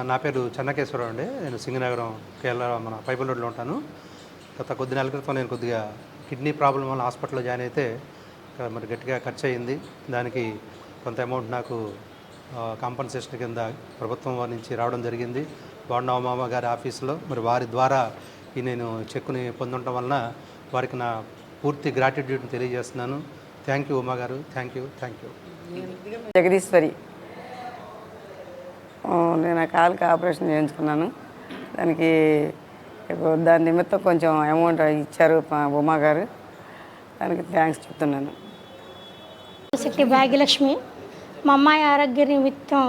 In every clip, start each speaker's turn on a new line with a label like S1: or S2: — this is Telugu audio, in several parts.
S1: నా పేరు చెన్నకేశ్వరరావు అండి. నేను సింగనగరం కేరళ మన పైపుల్ రోడ్లో ఉంటాను. గత కొద్ది నెలల క్రితం నేను కొద్దిగా కిడ్నీ ప్రాబ్లం వల్ల హాస్పిటల్లో జాయిన్ అయితే మరి గట్టిగా ఖర్చు అయింది. దానికి కొంత అమౌంట్ నాకు కాంపన్సేషన్ కింద ప్రభుత్వం వారి నుంచి రావడం జరిగింది. బోండా ఉమామ గారి ఆఫీసులో మరి వారి ద్వారా ఈ నేను చెక్కుని పొందడం వలన వారికి నా పూర్తి గ్రాటిట్యూడ్ని తెలియజేస్తున్నాను. థ్యాంక్ యూ ఉమా గారు, థ్యాంక్ యూ.
S2: జగదీశ్వరి, నేను ఆ కాలుకి ఆపరేషన్ చేయించుకున్నాను. దాని నిమిత్తం కొంచెం అమౌంట్ ఇచ్చారు ఉమా గారు, దానికి థ్యాంక్స్ చెప్తున్నాను.
S3: శక్తి భాగ్యలక్ష్మి, మా అమ్మాయి ఆరోగ్య నిమిత్తం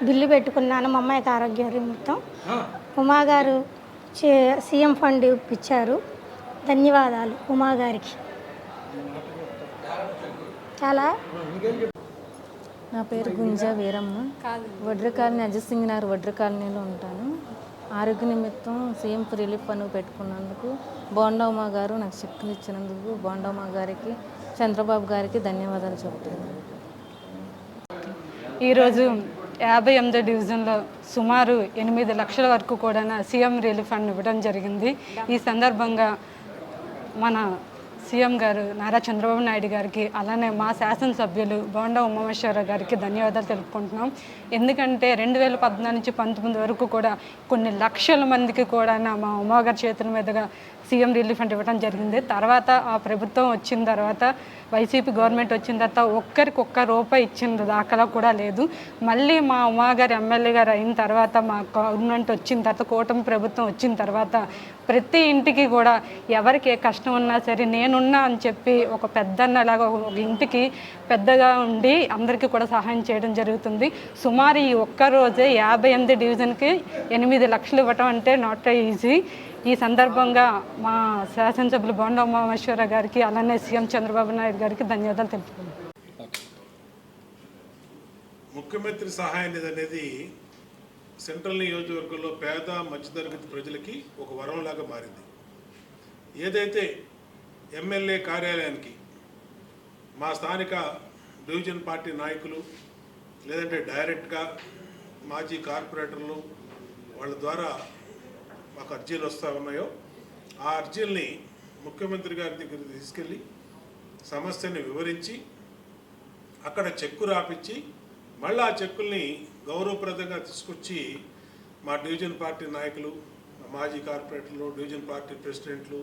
S3: బిల్లు పెట్టుకున్నాను. మా అమ్మాయికి ఆరోగ్య నిమిత్తం ఉమా గారు సీఎం ఫండ్ ఇప్పించారు. ధన్యవాదాలు ఉమా గారికి. చాలా.
S4: నా పేరు గుంజా వీరమ్మ, వడ్ర కాలనీ అజిత్ సింగ్ నగర్ వడ్ర కాలనీలో ఉంటాను. ఆరోగ్య నిమిత్తం సీఎం రిలీఫ్ ఫండ్ పెట్టుకున్నందుకు బోండా ఉమా గారు నాకు చెక్కులు ఇచ్చినందుకు బోండా ఉమా గారికి, చంద్రబాబు గారికి ధన్యవాదాలు చెప్తున్నాను.
S5: ఈరోజు 58వ డివిజన్లో సుమారు 8 లక్షల వరకు కూడా సీఎం రిలీఫ్ ఫండ్ ఇవ్వడం జరిగింది. ఈ సందర్భంగా మన సీఎం గారు నారా చంద్రబాబు నాయుడు గారికి, అలానే మా శాసనసభ్యులు బోండా ఉమామేశ్వరరావు గారికి ధన్యవాదాలు తెలుపుకుంటున్నాం. ఎందుకంటే 2014 నుంచి 19 వరకు కూడా కొన్ని లక్షల మందికి కూడా మా ఉమాగారి చేతుల మీదుగా సీఎం రిలీఫ్ ఫండ్ ఇవ్వడం జరిగింది. తర్వాత ఆ ప్రభుత్వం వచ్చిన తర్వాత, వైసీపీ గవర్నమెంట్ వచ్చిన తర్వాత ఒక్కరికి రూపాయి ఇచ్చిన దాఖలా కూడా లేదు. మళ్ళీ మా ఉమాగారి ఎమ్మెల్యే గారు అయిన తర్వాత, మా గవర్నమెంట్ వచ్చిన తర్వాత, కూటమి ప్రభుత్వం వచ్చిన తర్వాత ప్రతి ఇంటికి కూడా ఎవరికి ఏ కష్టం ఉన్నా సరే నేనున్నా అని చెప్పి ఒక పెద్దన్నలాగా ఒక ఇంటికి పెద్దగా ఉండి అందరికీ కూడా సహాయం చేయడం జరుగుతుంది. సుమారు ఈ ఒక్కరోజే 58 డివిజన్కి 8 లక్షలు ఇవ్వటం అంటే నాట్ ఈజీ. ఈ సందర్భంగా మా శాసనసభ్యులు బోండా ఉమామేశ్వరరావు గారికి, అలానే సీఎం చంద్రబాబు నాయుడు గారికి ధన్యవాదాలు తెలుపుతున్నాను.
S6: ముఖ్యమంత్రి సహాయ నిధి అనేది సెంట్రల్ నియోజకవర్గంలో పేద మధ్యతరగతి ప్రజలకి ఒక వరంలాగా మారింది. ఏదైతే ఎమ్మెల్యే కార్యాలయానికి మా స్థానిక డివిజన్ పార్టీ నాయకులు లేదంటే డైరెక్ట్గా మాజీ కార్పొరేటర్లు వాళ్ళ ద్వారా మాకు అర్జీలు వస్తూ ఉన్నాయో, ఆ అర్జీల్ని ముఖ్యమంత్రి గారి దగ్గరికి తీసుకెళ్ళి సమస్యని వివరించి అక్కడ చెక్కు రాపించి మళ్ళీ ఆ చెక్కుల్ని గౌరవప్రదంగా తీసుకొచ్చి మా డివిజన్ పార్టీ నాయకులు, మాజీ కార్పొరేటర్లు, డివిజన్ పార్టీ ప్రెసిడెంట్లు,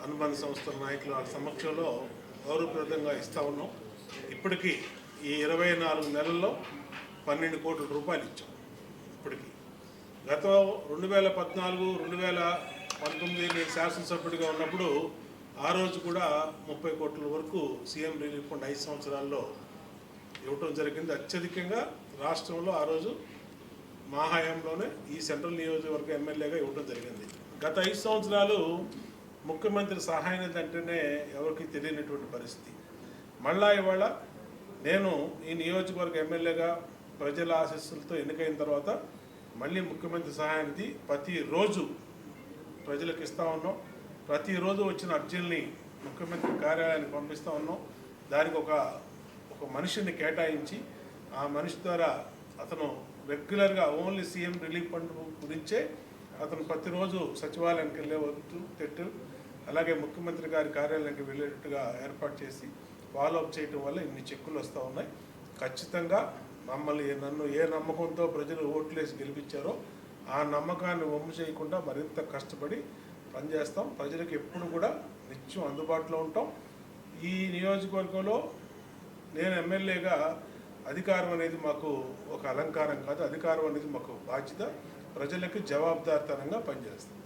S6: అనుబంధ సంస్థల నాయకులు వాళ్ళ సమక్షంలో గౌరవప్రదంగా ఇస్తూ ఉన్నాం. ఇప్పటికీ ఈ 24 నెలల్లో 12 కోట్ల రూపాయలు ఇచ్చాం. ఇప్పటికీ గత 2014, 2019 నేను శాసనసభ్యుడిగా ఉన్నప్పుడు ఆ రోజు కూడా 30 కోట్ల వరకు సీఎం రిలీఫ్ ఫండ్ 5 సంవత్సరాల్లో ఇవ్వటం జరిగింది. అత్యధికంగా రాష్ట్రంలో ఆ రోజు మా హయాంలోనే ఈ సెంట్రల్ నియోజకవర్గ ఎమ్మెల్యేగా ఇవ్వడం జరిగింది. గత 5 సంవత్సరాలు ముఖ్యమంత్రి సహాయ నిధి అంటేనే ఎవరికి తెలియనటువంటి పరిస్థితి. మళ్ళా ఇవాళ నేను ఈ నియోజకవర్గ ఎమ్మెల్యేగా ప్రజల ఆశీస్సులతో ఎన్నికైన తర్వాత మళ్ళీ ముఖ్యమంత్రి సహాయ నిధి ప్రతిరోజు ప్రజలకు ఇస్తూ ఉన్నాం. ప్రతిరోజు వచ్చిన అర్జీల్ని ముఖ్యమంత్రి కార్యాలయానికి పంపిస్తూ ఉన్నాం. దానికి ఒక మనిషిని కేటాయించి ఆ మనిషి ద్వారా అతను రెగ్యులర్గా ఓన్లీ సీఎం రిలీఫ్ ఫండ్ గురించే అతను ప్రతిరోజు సచివాలయానికి వెళ్ళేటట్టు, అలాగే ముఖ్యమంత్రి గారి కార్యాలయానికి వెళ్ళేటట్టుగా ఏర్పాటు చేసి ఫాలోఅప్ చేయటం వల్ల ఇన్ని చెక్కులు వస్తూ ఉన్నాయి. ఖచ్చితంగా మమ్మల్ని నన్ను ఏ నమ్మకంతో ప్రజలు ఓట్లేసి గెలిపించారో ఆ నమ్మకాన్ని వమ్ము చేయకుండా మరింత కష్టపడి పనిచేస్తాం. ప్రజలకు ఎప్పుడు కూడా నిత్యం అందుబాటులో ఉంటాం. ఈ నియోజకవర్గంలో నేను ఎమ్మెల్యేగా అధికారం అనేది మాకు ఒక అలంకారం కాదు, అధికారం అనేది మాకు బాధ్యత. ప్రజలకు జవాబుదారితనంగా పనిచేస్తాం.